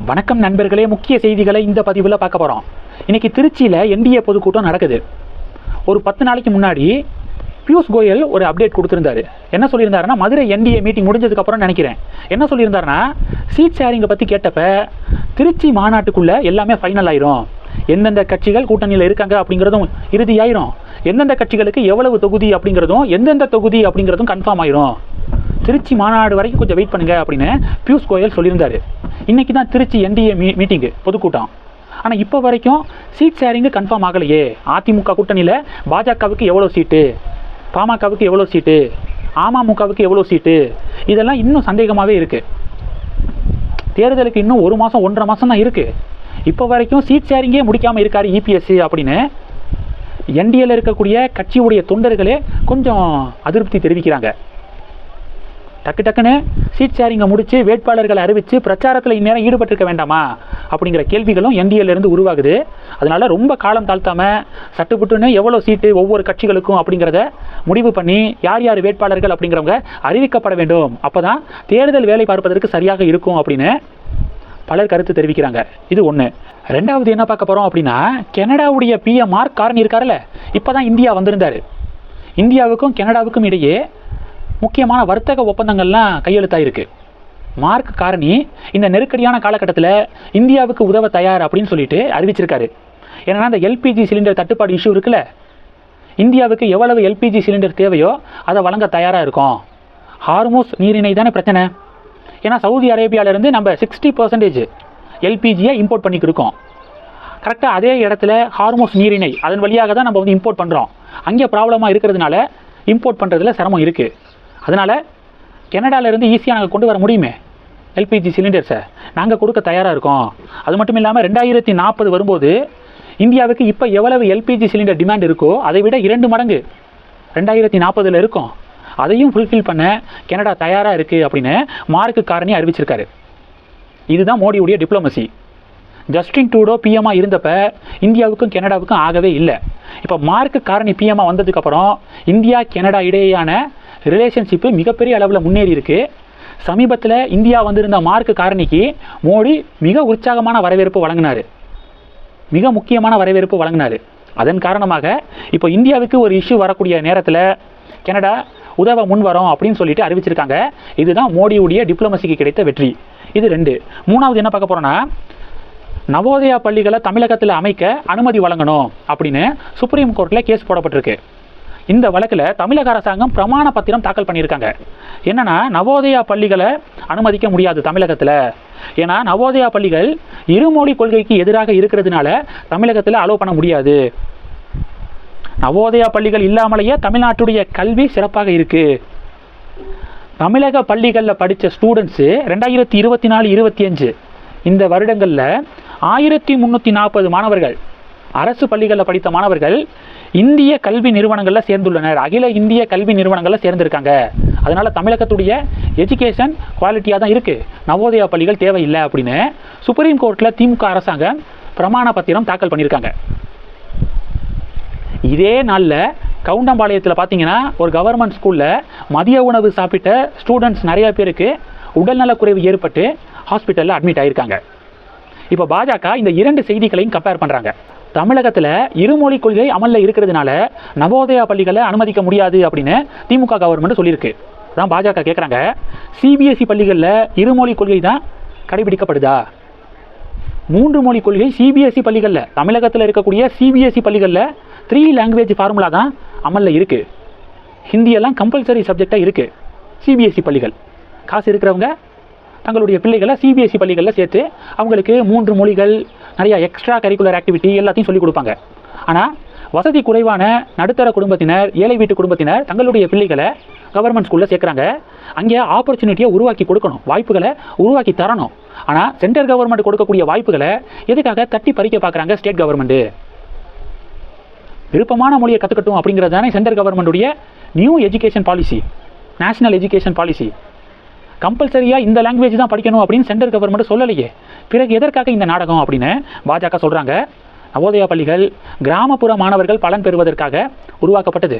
வணக்கம் நண்பர்களே, முக்கிய செய்திகளை இந்த பதிவில் பார்க்க போகிறோம். இன்றைக்கி திருச்சியில் என்டிஏ பொதுக்கூட்டம் நடக்குது. ஒரு 10 நாளைக்கு முன்னாடி பியூஷ் கோயல் ஒரு அப்டேட் கொடுத்துருந்தாரு. என்ன சொல்லியிருந்தாருன்னா, மதுரை என்டிஏ மீட்டிங் முடிஞ்சதுக்கப்புறம் நினைக்கிறேன், என்ன சொல்லியிருந்தாருன்னா, சீட் ஷேரிங்கை பற்றி கேட்டப்ப திருச்சி மாநாட்டுக்குள்ளே எல்லாமே ஃபைனல் ஆயிரும், எந்தெந்த கட்சிகள் கூட்டணியில் இருக்காங்க அப்படிங்கிறதும் இறுதியாயிரும், எந்தெந்த கட்சிகளுக்கு எவ்வளவு தொகுதி அப்படிங்கிறதும் எந்தெந்த தொகுதி அப்படிங்கிறதும் கன்ஃபார்ம் ஆயிரும், திருச்சி மாநாடு வரைக்கும் கொஞ்சம் வெயிட் பண்ணுங்க அப்படின்னு பியூஷ் கோயல் சொல்லியிருந்தாரு. இன்றைக்கி தான் திருச்சி என்டிஏ மீட்டிங்கு பொதுக்கூட்டம். ஆனால் இப்போ வரைக்கும் சீட் ஷேரிங்கு கன்ஃபார்ம் ஆகலையே. அதிமுக கூட்டணியில் பாஜகவுக்கு எவ்வளோ சீட்டு, பாமகவுக்கு எவ்வளோ சீட்டு, அமமுகவுக்கு எவ்வளோ சீட்டு, இதெல்லாம் இன்னும் சந்தேகமாகவே இருக்குது. தேர்தலுக்கு இன்னும் 1 மாதம் 1.5 மாதம் தான் இருக்குது. இப்போ வரைக்கும் சீட் ஷேரிங்கே முடிக்காமல் இருக்கார் இபிஎஸ் அப்படின்னு என்டிஏல இருக்கக்கூடிய கட்சியுடைய தொண்டர்களே கொஞ்சம் அதிருப்தி தெரிவிக்கிறாங்க. டக்குன்னு சீட் ஷேரிங்கை முடித்து வேட்பாளர்களை அறிவித்து பிரச்சாரத்தில் இந்நேரம் ஈடுபட்டிருக்க வேண்டாமா அப்படிங்கிற கேள்விகளும் என்டிஏலேருந்து உருவாகுது. அதனால் ரொம்ப காலம் தாழ்த்தாமல் சட்டுப்புட்டுன்னு எவ்வளோ சீட்டு ஒவ்வொரு கட்சிகளுக்கும் அப்படிங்கிறத முடிவு பண்ணி யார் யார் வேட்பாளர்கள் அப்படிங்கிறவங்க அறிவிக்கப்பட வேண்டும். அப்போ தான் தேர்தல் வேலை பார்ப்பதற்கு சரியாக இருக்கும் அப்படின்னு பலர் கருத்து தெரிவிக்கிறாங்க. இது ஒன்று. ரெண்டாவது என்ன பார்க்க போகிறோம் அப்படின்னா, கனடாவுடைய பிஎம் மார்க் கார்னி இருக்கார்ல, இப்போ தான் இந்தியா வந்திருந்தார். இந்தியாவுக்கும் கனடாவுக்கும் இடையே முக்கியமான வர்த்தக ஒப்பந்தங்கள்லாம் கையெழுத்தாயிருக்கு. மார்க் கார்னி இந்த நெருக்கடியான காலகட்டத்தில் இந்தியாவுக்கு உதவ தயார் அப்படின்னு சொல்லிட்டு அறிவிச்சிருக்காரு. ஏன்னா இந்த எல்பிஜி சிலிண்டர் தட்டுப்பாடு இஷ்யூ இருக்குல்ல, இந்தியாவுக்கு எவ்வளவு எல்பிஜி சிலிண்டர் தேவையோ அதை வழங்க தயாராக இருக்கும். ஹார்மோஸ் நீரிணை தானே பிரச்சனை. ஏன்னா சவுதி அரேபியாவிலேருந்து நம்ம 60% எல்பிஜியை இம்போர்ட் பண்ணிக்கிருக்கோம். கரெக்டாக அதே இடத்துல ஹார்மோஸ் நீரிணை அதன் வழியாக தான் நம்ம இம்போர்ட் பண்ணுறோம். அங்கே ப்ராப்ளமாக இருக்கிறதுனால இம்போர்ட் பண்ணுறதுல சிரமம் இருக்குது. அதனால் கனடாவிலேருந்து ஈஸியாக நாங்கள் கொண்டு வர முடியுமே எல்பிஜி சிலிண்டர்ஸை, நாங்கள் கொடுக்க தயாராக இருக்கோம். அது மட்டும் இல்லாமல் 2040 வரும்போது இந்தியாவுக்கு இப்போ எவ்வளவு எல்பிஜி சிலிண்டர் டிமாண்ட் இருக்கோ அதை விட 2 மடங்கு 2040 இருக்கும். அதையும் ஃபுல்ஃபில் பண்ண கனடா தயாராக இருக்குது அப்படின்னு மார்க் கார்னி அறிவிச்சிருக்காரு. இதுதான் மோடியுடைய டிப்ளமசி. ஜஸ்டின் ட்ரூடோ பிஎம்மாக இருந்தப்ப இந்தியாவுக்கும் கனடாவுக்கும் ஆகவே இல்லை. இப்போ மார்க் கார்னி பிஎம்மாக வந்ததுக்கப்புறம் இந்தியா கனடா இடையேயான ரிலேஷன்ஷிப்பு மிகப்பெரிய அளவில் முன்னேறி இருக்கு. சமீபத்தில் இந்தியா வந்திருந்த மார்க் கார்னிக்கு மோடி மிக உற்சாகமான வரவேற்பு வழங்கினார், மிக முக்கியமான வரவேற்பு வழங்கினார். அதன் காரணமாக இப்போ இந்தியாவுக்கு ஒரு இஷ்யூ வரக்கூடிய நேரத்தில் கனடா உதவ முன் வரோம் அப்படின்னு சொல்லிட்டு அறிவிச்சிருக்காங்க. இதுதான் மோடியுடைய டிப்ளமசிக்கு கிடைத்த வெற்றி. இது 2. மூணாவது என்ன பார்க்க போகிறோன்னா, நவோதயா பள்ளிகளை தமிழகத்தில் அமைக்க அனுமதி வழங்கணும் அப்படின்னு சுப்ரீம் கோர்ட்டில் கேஸ் போடப்பட்டிருக்கு. இந்த வழக்கில் தமிழக அரசாங்கம் பிரமாண பத்திரம் தாக்கல் பண்ணியிருக்காங்க. என்னன்னா, நவோதயா பள்ளிகளை அனுமதிக்க முடியாது தமிழகத்தில். ஏன்னா நவோதயா பள்ளிகள் இருமொழி கொள்கைக்கு எதிராக இருக்கிறதுனால தமிழகத்தில் அலோவ் பண்ண முடியாது. நவோதயா பள்ளிகள் இல்லாமலேயே தமிழ்நாட்டுடைய கல்வி சிறப்பாக இருக்குது. தமிழக பள்ளிகளில் படித்த ஸ்டூடெண்ட்ஸு 2024-25 இந்த வருடங்களில் 1340 மாணவர்கள், அரசு பள்ளிகளில் படித்த மாணவர்கள் இந்திய கல்வி நிறுவனங்களில் சேர்ந்துள்ளனர், அகில இந்திய கல்வி நிறுவனங்களில் சேர்ந்திருக்காங்க. அதனால் தமிழகத்துடைய எஜுகேஷன் குவாலிட்டியாக தான் இருக்குது, நவோதயா பள்ளிகள் தேவையில்லை அப்படின்னு சுப்ரீம் கோர்ட்டில் திமுக அரசாங்கம் பிரமாண பத்திரம் தாக்கல் பண்ணியிருக்காங்க. இதே நாளில் கவுண்டம்பாளையத்தில் பார்த்தீங்கன்னா ஒரு கவர்மெண்ட் ஸ்கூலில் மதிய உணவு சாப்பிட்ட ஸ்டூடெண்ட்ஸ் நிறைய பேருக்கு உடல்நலக்குறைவு ஏற்பட்டு ஹாஸ்பிட்டலில் அட்மிட் ஆகியிருக்காங்க. இப்போ பாஜக இந்த 2 செய்திகளையும் கம்பேர் பண்ணுறாங்க. தமிழகத்தில் இருமொழி கொள்கை அமலில் இருக்கிறதுனால நவோதயா பள்ளிகளை அனுமதிக்க முடியாது அப்படின்னு திமுக கவர்மெண்ட் சொல்லியிருக்கு. அதான் பாஜக கேட்குறாங்க, சிபிஎஸ்சி பள்ளிகளில் இருமொழி கொள்கை தான் கடைபிடிக்கப்படுதா? 3 மொழி கொள்கை சிபிஎஸ்சி பள்ளிகளில், தமிழகத்தில் இருக்கக்கூடிய சிபிஎஸ்சி பள்ளிகளில் 3 லாங்குவேஜ் ஃபார்முலா தான் அமலில் இருக்குது. ஹிந்தியெல்லாம் கம்பல்சரி சப்ஜெக்டாக இருக்குது. சிபிஎஸ்சி பள்ளிகள் காசு இருக்கிறவங்க தங்களுடைய பிள்ளைகளை சிபிஎஸ்சி பள்ளிகளில் சேர்த்து அவங்களுக்கு 3 மொழிகள், நிறையா எக்ஸ்ட்ரா கரிக்குலர் ஆக்டிவிட்டி எல்லாத்தையும் சொல்லிக் கொடுப்பாங்க. ஆனால் வசதி குறைவான நடுத்தர குடும்பத்தினர், ஏழை வீட்டு குடும்பத்தினர் தங்களுடைய பிள்ளைகளை கவர்மெண்ட் ஸ்கூலில் சேர்க்குறாங்க. அங்கே ஆப்பர்ச்சுனிட்டியை உருவாக்கி கொடுக்கணும், வாய்ப்புகளை உருவாக்கி தரணும். ஆனால் சென்ட்ரல் கவர்மெண்ட் கொடுக்கக்கூடிய வாய்ப்புகளை எதுக்காக தட்டி பறிக்க பார்க்குறாங்க ஸ்டேட் கவர்மெண்ட்டு? விருப்பமான மொழியை கற்றுக்கட்டும் அப்படிங்கிறது தானே சென்ட்ரல் கவர்மெண்ட்டுடைய new education policy, national education policy. கம்பல்சரியாக இந்த லாங்குவேஜ் தான் படிக்கணும் அப்படின்னு சென்ட்ரல் கவர்மெண்ட் சொல்லலையே, பிறகு எதற்காக இந்த நாடகம் அப்படின்னு பாஜக சொல்கிறாங்க. நவோதயா பள்ளிகள் கிராமப்புற மாணவர்கள் பலன் பெறுவதற்காக உருவாக்கப்பட்டது.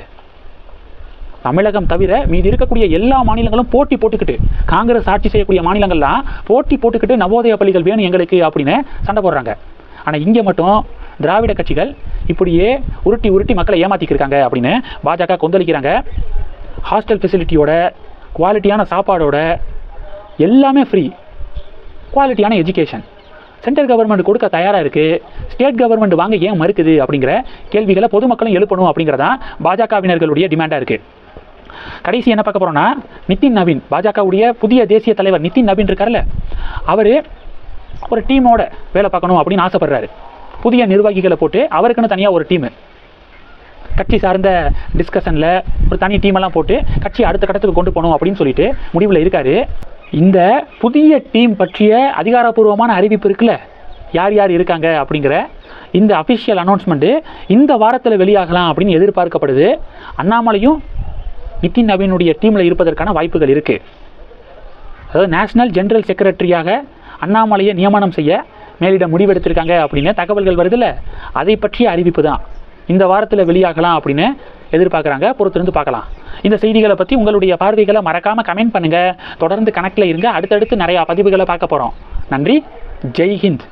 தமிழகம் தவிர மீதி இருக்கக்கூடிய எல்லா மாநிலங்களும் போட்டி போட்டுக்கிட்டு, காங்கிரஸ் ஆட்சி செய்யக்கூடிய மாநிலங்கள்லாம் போட்டி போட்டுக்கிட்டு நவோதய பள்ளிகள் வேணும் எங்களுக்கு அப்படின்னு சண்டை போடுறாங்க. ஆனால் இங்கே மட்டும் திராவிட கட்சிகள் இப்படியே உருட்டி உருட்டி மக்களை ஏமாற்றிக்கிருக்காங்க அப்படின்னு பாஜக கொந்தளிக்கிறாங்க. ஹாஸ்டல் ஃபெசிலிட்டியோட, குவாலிட்டியான சாப்பாடோட, எல்லாமே ஃப்ரீ, குவாலிட்டியான எஜுகேஷன் சென்ட்ரல் கவர்மெண்ட் கொடுக்க தயாராக இருக்குது. ஸ்டேட் கவர்மெண்ட் வாங்க ஏன் மறுக்குது அப்படிங்கிற கேள்விகளை பொதுமக்களும் எழுப்பணும் அப்படிங்கிறதான் பாஜகவினர்களுடைய டிமாண்டாக இருக்குது. கடைசி என்ன பார்க்க போகிறோன்னா, நிதின் நவீன், பாஜகவுடைய புதிய தேசிய தலைவர் நிதின் நவீன் இருக்கார்ல, அவர் ஒரு டீமோட வேலை பார்க்கணும் அப்படின்னு ஆசைப்படுறாரு. புதிய நிர்வாகிகளை போட்டு அவருக்குன்னு தனியாக ஒரு டீமு, கட்சி சார்ந்த டிஸ்கஷனில் ஒரு தனி டீமெல்லாம் போட்டு கட்சி அடுத்த கட்டத்துக்கு கொண்டு போகணும் அப்படின்னு சொல்லிட்டு முடிவில் இருக்கார். இந்த புதிய டீம் பற்றிய அதிகாரப்பூர்வமான அறிவிப்பு இருக்குல்ல, யார் யார் இருக்காங்க அப்படிங்கிற இந்த அஃபிஷியல் அனௌன்ஸ்மெண்ட்டு இந்த வாரத்தில் வெளியாகலாம் அப்படின்னு எதிர்பார்க்கப்படுது. அண்ணாமலையும் நிதின் நவீனுடைய டீமில் இருப்பதற்கான வாய்ப்புகள் இருக்குது. அதாவது நேஷனல் ஜெனரல் செக்ரட்டரியாக அண்ணாமலையை நியமனம் செய்ய மேலிடம் முடிவெடுத்திருக்காங்க அப்படின்னு தகவல்கள் வருதுல்ல, அதை பற்றிய அறிவிப்பு தான் இந்த வாரத்தில் வெளியாகலாம் அப்படின்னு எதிர்பார்க்குறாங்க. பொறுத்திருந்து பார்க்கலாம். இந்த செய்திகளை பற்றி உங்களுடைய பார்வைகளை மறக்காமல் கமெண்ட் பண்ணுங்கள். தொடர்ந்து கணக்கில் இருங்க. அடுத்தடுத்து நிறையா பதிவுகளை பார்க்க போகிறோம். நன்றி. ஜெய் ஹிந்த்.